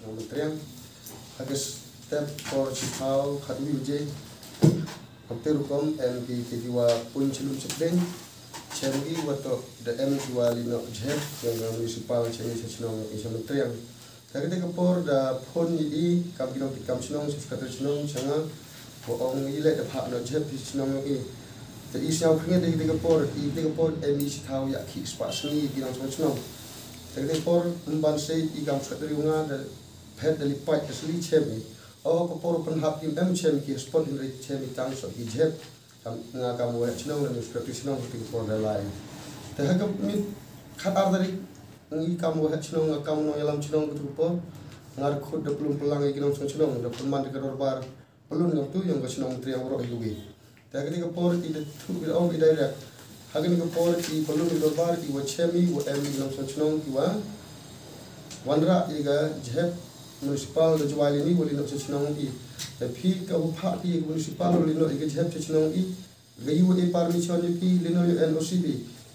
Kementerian agak step for Chipau Khadwi Ujay Kapten Hukum MP Kitiwa Pun Cilum Cepdeng Cengi Wato the MP Walino Jeb yang municipal Cengi Secinong Kementerian Kagite kapor da pon yi kabinong kitam sinong sekretary sinong sanga boong ile da phak no Jeb sinong yi the isyaw kringe de kapor MP sitau ya ki spa sni kinong sinong Kagite kapor umban sei igam sekretary nga da pet dari pai asli cemi, awak kapor penhap im cemi ki spot in rate cemi tang so hijab, nga kamu wajib senang dan seperti senang ketika kapor lain. Tapi kalau mit khatar dari ngi kamu wajib senang nga kamu no yalam senang ketika kapor, ngar khud da pelum pelang lagi nong senang, da pelman dekat orbar pelun yang tu yang kesenang triang orang juga. Tapi ketika kapor tidak tu bila orang tidak Hagen kapor ki pelun di orbar ki wajib cemi nong senang ki wanra iga jeb municipal da jual ini boleh nak secinong i tapi kau pak di municipal boleh nak ikut jeb secinong i gayu permission i lino NOCB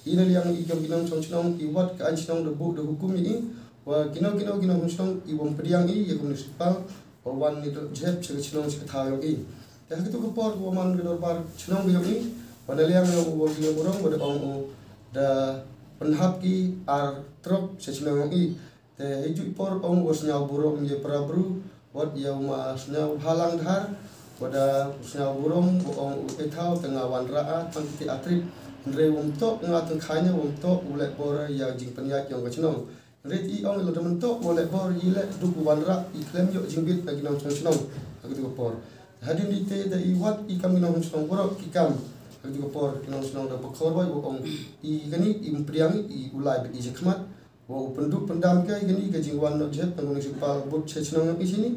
ini yang ikam binang secinong i wat ke ancinong da buk da hukum ini wa kinau secinong i bom pediang i ya municipal wan ni jeb secinong seketau i dah itu kapor waman gedor bar secinong biang i pada liang yang boleh murang pada ong da penhap ki ar truk secinong i hiju por ong usnyau burung je prabru wat yau masnyau halang dhar pada usnyau burung ong etau tengah wanraa tangti atrip ndre wumtok ngat khanya wumtok ulek por ya jing penyak yang kacnong reti ong lo dementok ulek por ile duk wanra iklem yo jingbit lagi nang sonong aku tu por hadin dite da iwat ikam nang sonong borok ikam aku tu por nang sonong da bokor boy ong I gani impriang I ulai bi jekmat Wau penduduk pendam kai gini ke jingwan no jet tanggung municipal bot secinong di sini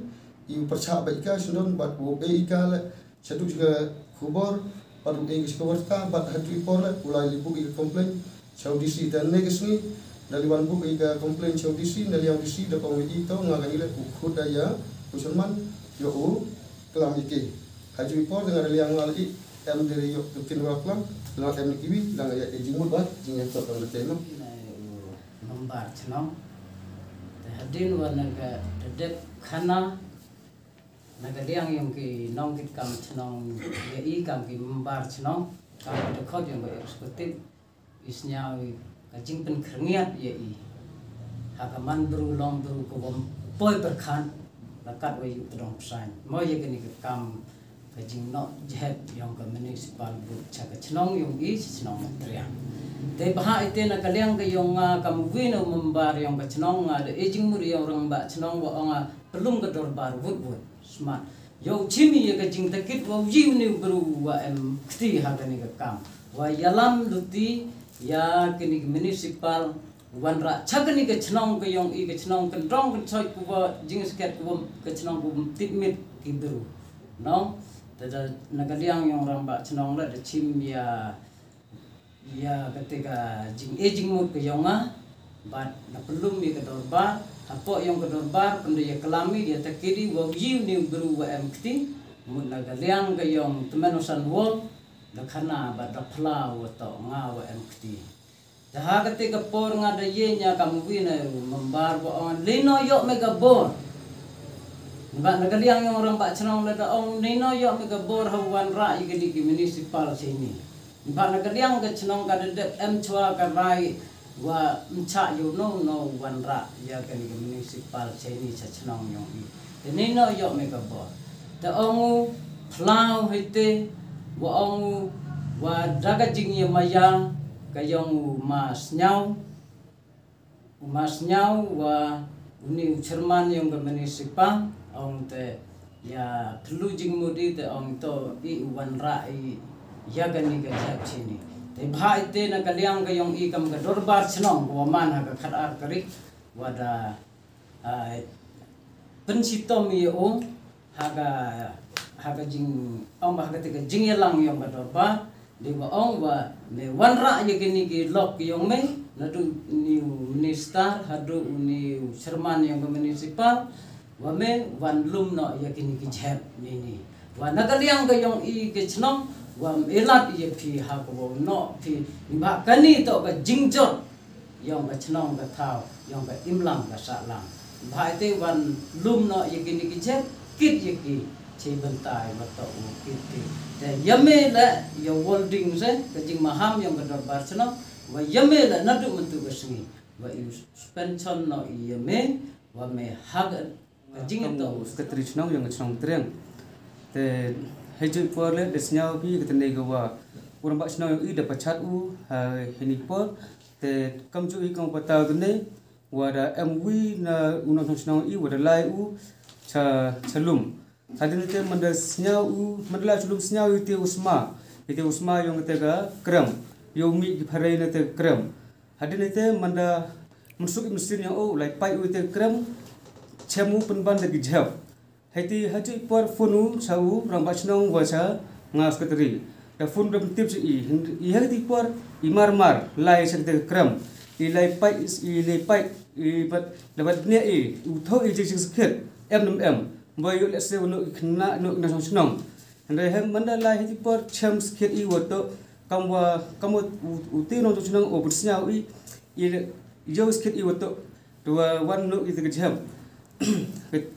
I percak baik ka sundon bat wo be ika le satu juga kubor bat wo ke sekowarta bat hadu por le ulai libu I komplain chau disi dan negesni dari wan bu ika komplain chau disi dari yang disi da pong itu ngagan ile ukhud daya musulman yo u kelam iki haju por dengan yang lagi em dari yo tukin waklam dengan em kiwi dengan ya jingmut bat jingnya to tang tema membar cenong hadin wanaga dedep khana naga diang yang ki nong kit kam cenong ya I kam ki membar cenong kam de khot yang eksekutif isnya kajing pen krengiat ya I hakaman bru long bru ko bom poi berkhan lakat we yu tong psan mo ye kini kam kajing no jet yang ke municipal bu cha cenong yung I cenong triang Te baha ite na kaliang ke yung kamuwin o membar yung kacenong ada ejing muri yung orang mbak cenong wa nga pelum ke dorbar wud smart yo chimi ya kajing takit wa jiw ni bru wa em kti ha kani ka kam wa yalam luti ya kini municipal wan ra chakani ke cenong ke yung I ke cenong ke drong ke choi ku wa jing sket ku ke cenong ku titmit ki bru no tada na kaliang yung orang mbak cenong la de chim ya ketika jing mut ke yonga bat na pelum mi ke dorbar apo yang ke dorbar pendaya kelami dia takiri wa yiu ni bru wa mkt mut na galiang ke yong temenusan wol da khana bat da phla wa to nga wa mkt dah ketika por ngada ye nya kamu wina membar wa on lino yo mega bor bat na galiang yang orang pak cenong da on lino yo mega bor hawan ra i di municipal sini Ba na kadiang ke cenong ka de em chua ka rai wa mcha yu no wan ra ya ka ni municipal cheni cha cenong yong I ni no yo me ka bo ta ongu plau hite wa ongu wa daga jing ye maya ka yong mas nyau wa uni cerman yang ka municipal ong te ya telu jing mudi te ong to I wan ra I ya gani ga jab chini te bhai te na kaliang ga yong I kam ga dorbar chnong wa man ha ga khatar kari wada pensitom ye o ha ga jing ong ba ga te ga jing yelang yong ga dorbar di wa ong wa me wan ra ye gani ki lok yong me nadu niu minister hadu niu serman yang municipal wame wan lum no yakini ki jep nini wan nagaliang ka yong i ke chnong wam elat ye phi hakwo no phi ba kani to ka jingjot yong ka chnong ka thao yong ka imlam ka salang bhai te wan lum no yakini ki jep kit yaki che bentai mato kit te yame la yo holding se ka jing maham yong ka darbar chnong wa yame la nadu mentu besngi wa you suspension no yame wa me hag jing to sekretari chnong yang chnong treng te heju porle desnyau bi ketene gawa urang ba chnong i dapat chat u hini por te kamju i kong patau tene wada mw na unang chnong i wada lai u chalum hadin te mandas nyau u mandla chulum snyau te usma yang tega kram yomi ki pharai na te kram hadin te manda munsuk mesin yang o lai pai u te kram chemu penban de gijab haiti haju por funu sau rang bachnong wacha ngas katri da fun dam tip i haiti por imar lai sak de kram i lai pai i bat dapat ne i utho i jing skhet mm boy yo lese no khna no na snong andai hem manda lai haiti por chem skhet i woto kamwa uti no snong o bursnya i yo skhet i woto dua wan no i de gijab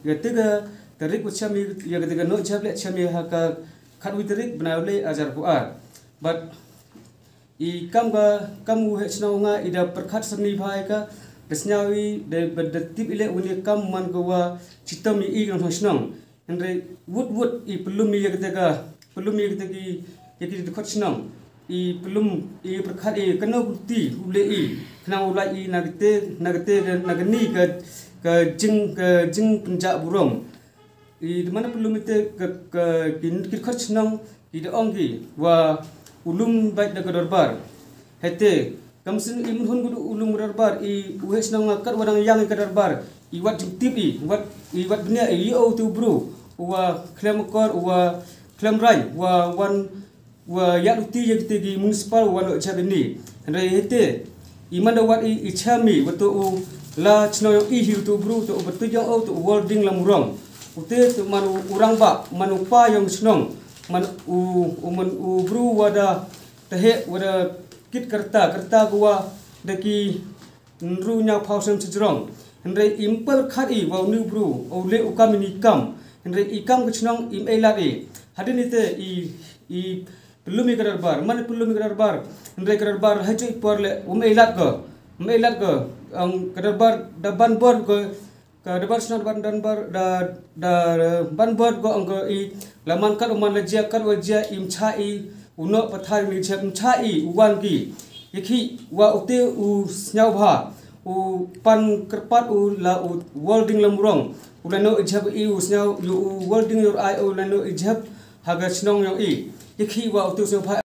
ketika tarik ucami ya ketika no jable chami haka khatwi tarik banawle ajar puar but I kamu hechna nga ida perkhat sami bhai ka desnyawi de bedatip ile uni kam man gowa citam I kan snong andre wood I pelum ya ketika yaki de khot snong I pelum I perkhat I kana bukti ule I kana ulai I nagte nagni ka jing penjak burung I mana perlu mite ke kit khachnang I de ongi wa ulum baik de darbar hete kamsin imun hun gudu ulum darbar I uhes nang kat wadang yang ke darbar I wat tip I wat dunia I o tu bro wa klem kor wa klem rai wa ya uti ye tegi municipal wa no chabini andre hete I mana wat I chami betu la chno I hiu tu bro tu betu yang o tu wording lamurong ute tu manu urang ba manu pa yang snong man u bro wada tehe wada kit kerta gua deki nru nya phausen chjrong andre impel khat I wa nu bro o le ukam ni kam andre ikam snong im elat I hadinite I pelumi darbar man pelumi darbar andre darbar haju porle elat ko ang darbar daban bor ko dabar snar ban bar da ban bor ko ang I laman kat uman lajia kat wajia imcha I uno pathai mi chep imcha I uwan ki yakhi wa ute u snyau bha u pan kerpat u la u welding lamrong ulano ijhab I u snyau u welding your eye ulano ijhab haga snong yang I yakhi wa ute so bha